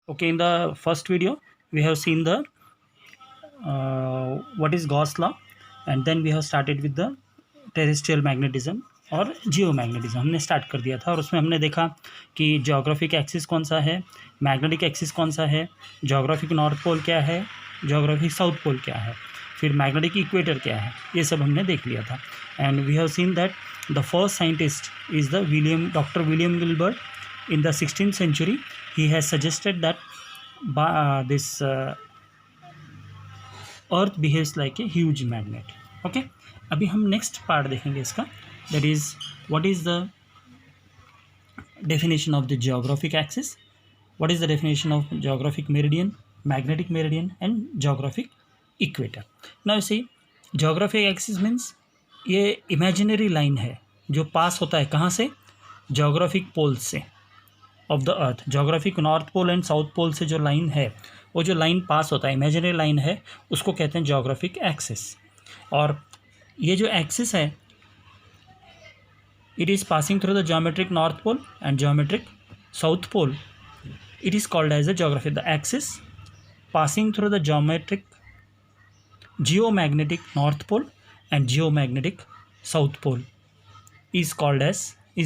Okay, in the first video, we have seen the what is Gauss law, and then we have started with the terrestrial magnetism और geo magnetism हमने start कर दिया था। और उसमें हमने देखा कि जोग्राफिक एक्सिस कौन सा है, मैग्नेटिक एक्सिस कौन सा है, जोग्राफिक नॉर्थ पोल क्या है, जोग्राफिक साउथ पोल क्या है, फिर मैग्नेटिक इक्वेटर क्या है, ये सब हमने देख लिया था। And we have seen that the first scientist is the doctor William Gilbert in the 16th century. He has suggested that this earth behaves like a huge magnet. Okay, अभी हम नेक्स्ट पार्ट देखेंगे इसका, that is what is the definition of the geographic axis, what is the definition of geographic meridian, magnetic meridian and geographic equator. Now see geographic axis means ये imaginary line है जो pass होता है कहाँ से, geographic poles से of the earth. Geographic north pole and south pole से जो लाइन है, वो जो लाइन पास होता है, इमेजिनरी लाइन है, उसको कहते हैं जोग्राफिक एक्सिस। और ये जो एक्सिस है, it is passing through the geometric north pole and geometric south pole. It is called as the geography. The axis passing through the geometric geomagnetic north pole and geomagnetic south pole is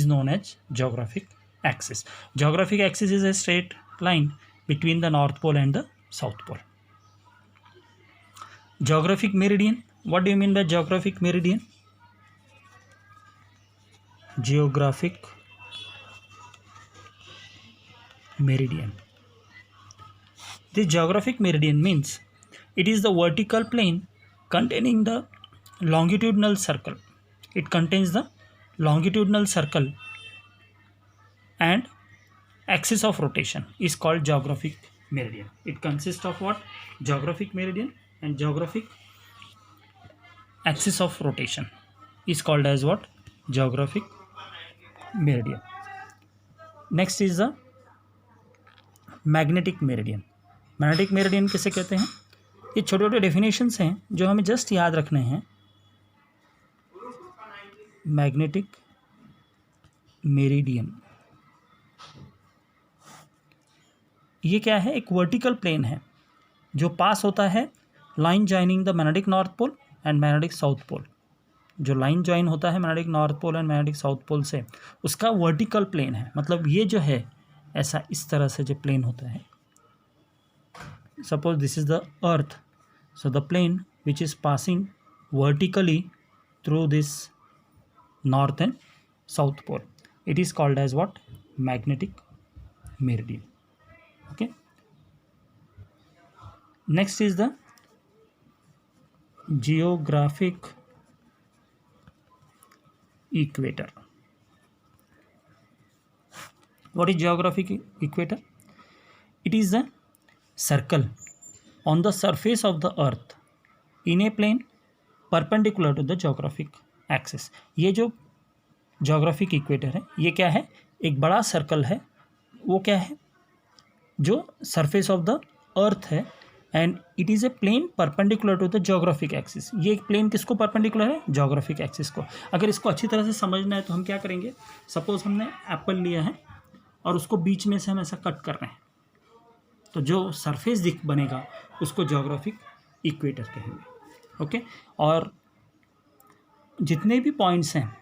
known as geographic axis. Geographic axis is a straight line between the north pole and the south pole. Geographic meridian, what do you mean by geographic meridian? Geographic meridian, this geographic meridian means it is the vertical plane containing the longitudinal circle. It contains the longitudinal circle and axis of rotation is called geographic meridian. It consists of what? Geographic meridian and geographic axis of rotation is called as what? Geographic meridian. Next is the magnetic meridian. Magnetic meridian किसे कहते हैं? ये छोटे छोटे definitions हैं जो हमें just याद रखने हैं। मैग्नेटिक मेरिडियन, ये क्या है? एक वर्टिकल प्लेन है जो पास होता है line joining the magnetic north pole and magnetic south pole. जो लाइन जॉइन होता है magnetic north pole and magnetic south pole से, उसका वर्टिकल प्लेन है। मतलब ये जो है ऐसा इस तरह से जो प्लेन होता है, suppose this is the earth, so the plane which is passing vertically through this north and south pole, it is called as what? Magnetic meridian. Okay, next is the geographic equator. What is geographic equator? It is the circle on the surface of the earth in a plane perpendicular to the geographic axis. ये जो geographic equator है, ये क्या है? एक बड़ा circle है। वो क्या है? जो surface of the earth है and it is a plane perpendicular to the geographic axis. ये एक प्लेन किसको परपेंडिकुलर है? geographic axis को। अगर इसको अच्छी तरह से समझना है तो हम क्या करेंगे? सपोज हमने एप्पल लिया है और उसको बीच में से हम ऐसा कट कर रहे हैं, तो जो सरफेस दिख बनेगा उसको ज्योग्राफिक इक्वेटर कहेंगे। ओके, और जितने भी पॉइंट्स हैं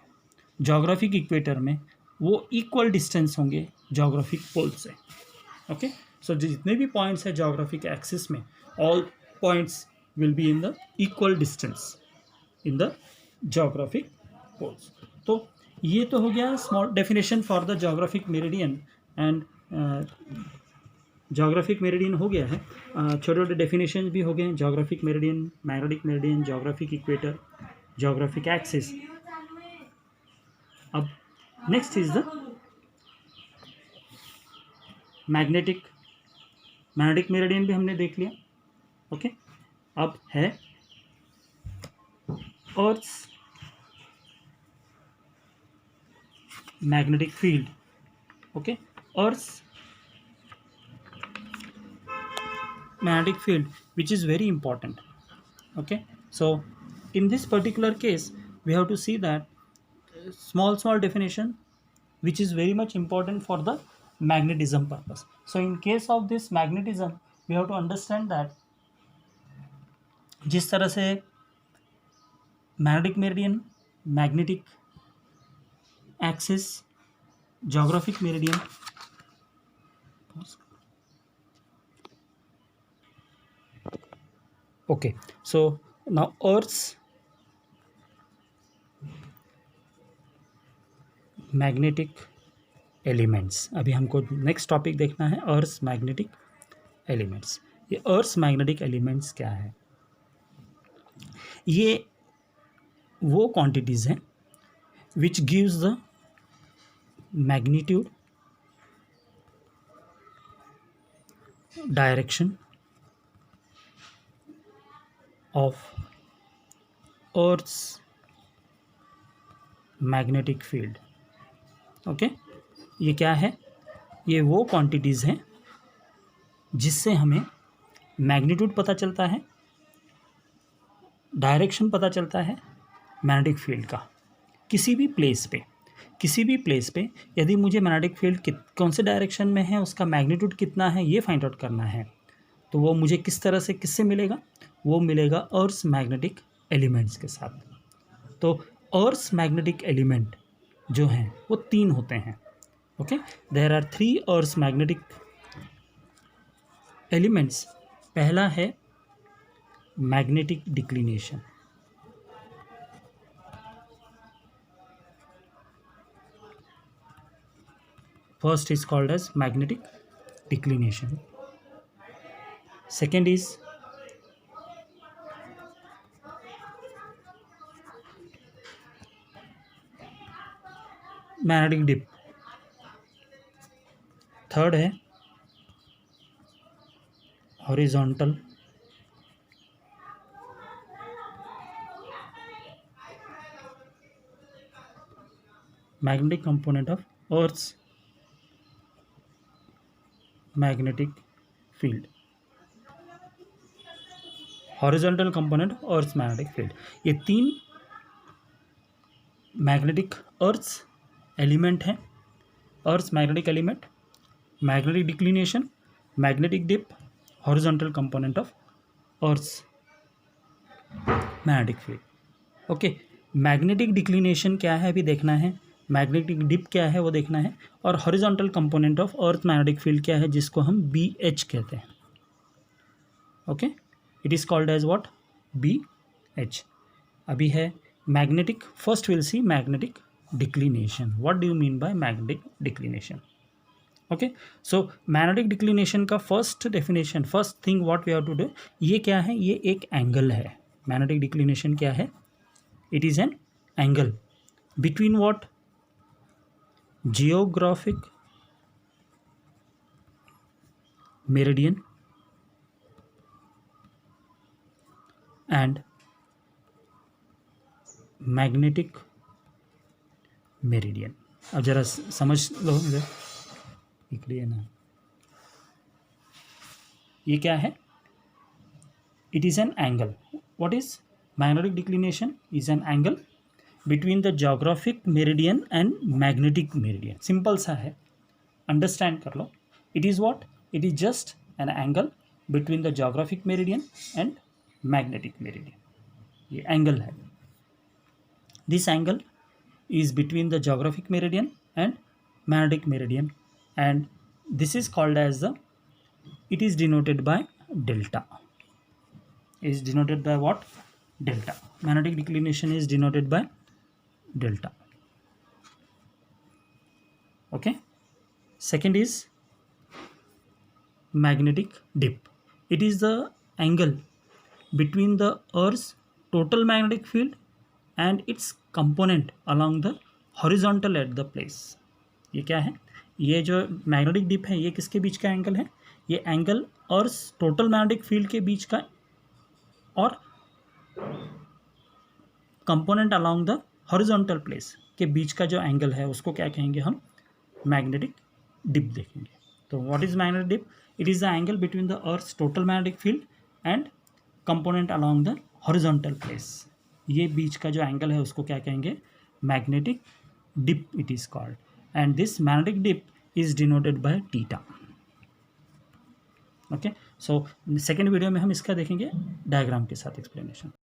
ज्योग्राफिक इक्वेटर में, वो इक्वल डिस्टेंस होंगे ज्योग्राफिक पोल से। ओके, सो जितने भी पॉइंट्स हैं ज्योग्राफिक एक्सिस में, all points will be in the equal distance in the geographic poles. तो ये तो हो गया small definition for the geographic meridian and geographic meridian हो गया है। छोटे छोटे डेफिनेशन भी हो गए हैं, geographic meridian, magnetic meridian, geographic equator, geographic axis. अब next is the magnetic meridian भी हमने देख लिया। ओके, अब है earth magnetic field. Okay, earth magnetic field, which is very important. Okay, so in this particular case we have to see that small definition which is very much important for the magnetism purpose. So in case of this magnetism we have to understand that जिस तरह से magnetic meridian, magnetic axis, geographic meridian, okay, so now Earth's magnetic elements, अभी हमको next topic देखना है earth magnetic elements. ये अर्थ magnetic elements क्या है? ये वो क्वांटिटीज़ हैं which gives the magnitude, direction of earth's magnetic field. Okay, ये क्या है? ये वो क्वांटिटीज़ हैं जिससे हमें मैग्नीट्यूड पता चलता है, डायरेक्शन पता चलता है मैग्नेटिक फील्ड का। किसी भी प्लेस पे यदि मुझे मैग्नेटिक फील्ड कौन से डायरेक्शन में है, उसका मैग्नीट्यूड कितना है, ये फाइंड आउट करना है, तो वो मुझे किस तरह से, किससे मिलेगा? वो मिलेगा अर्थ मैग्नेटिक एलिमेंट्स के साथ। तो अर्थ मैग्नेटिक एलिमेंट जो हैं वो 3 होते हैं। Okay, there are 3 earth magnetic elements. पहला है magnetic declination, first is called as magnetic declination. Second is magnetic dip. Third है horizontal magnetic component of earth's magnetic field. Horizontal component earth magnetic field, ये 3 magnetic earth's element हैं। Earth magnetic element, magnetic declination, magnetic dip, horizontal component of earth magnetic field. Okay, magnetic declination क्या है अभी देखना है, magnetic dip क्या है वो देखना है, और horizontal component of earth magnetic field क्या है, जिसको हम BH कहते हैं। Okay, it is called as what? BH। अभी है magnetic, first will see magnetic declination. What do you mean by magnetic declination? Okay, so magnetic declination का first definition, first thing what we have to do, ये क्या है? ये एक angle है। Magnetic declination क्या है? It is an angle between what? Geographic meridian and magnetic meridian. अब जरा समझ लो, इकड़िए ना, ये क्या है? It is an angle. What is magnetic declination? Is an angle between the geographic meridian and magnetic meridian. Simple सा है, अंडरस्टैंड कर लो। It is what? It is just an angle between the geographic meridian and magnetic meridian. ये angle है। This angle is between the geographic meridian and magnetic meridian, and this is called as the, it is denoted by delta. Is denoted by what? Delta. Magnetic declination is denoted by delta. Okay, second is magnetic dip. It is the angle between the earth's total magnetic field and its component along the horizontal at the place. ये क्या है? ये जो magnetic dip है, ये किसके बीच का angle है? ये एंगल और टोटल मैग्नेटिक फील्ड के बीच का, और component along the horizontal place के बीच का जो एंगल है उसको क्या कहेंगे हम? मैग्नेटिक डिप देखेंगे। तो what is magnetic dip? It is the angle between the earth total magnetic field and component along the horizontal place. ये बीच का जो एंगल है उसको क्या कहेंगे? Magnetic dip it is called, and this magnetic dip is denoted by theta. Okay, so second video में हम इसका देखेंगे डायग्राम के साथ एक्सप्लेनेशन।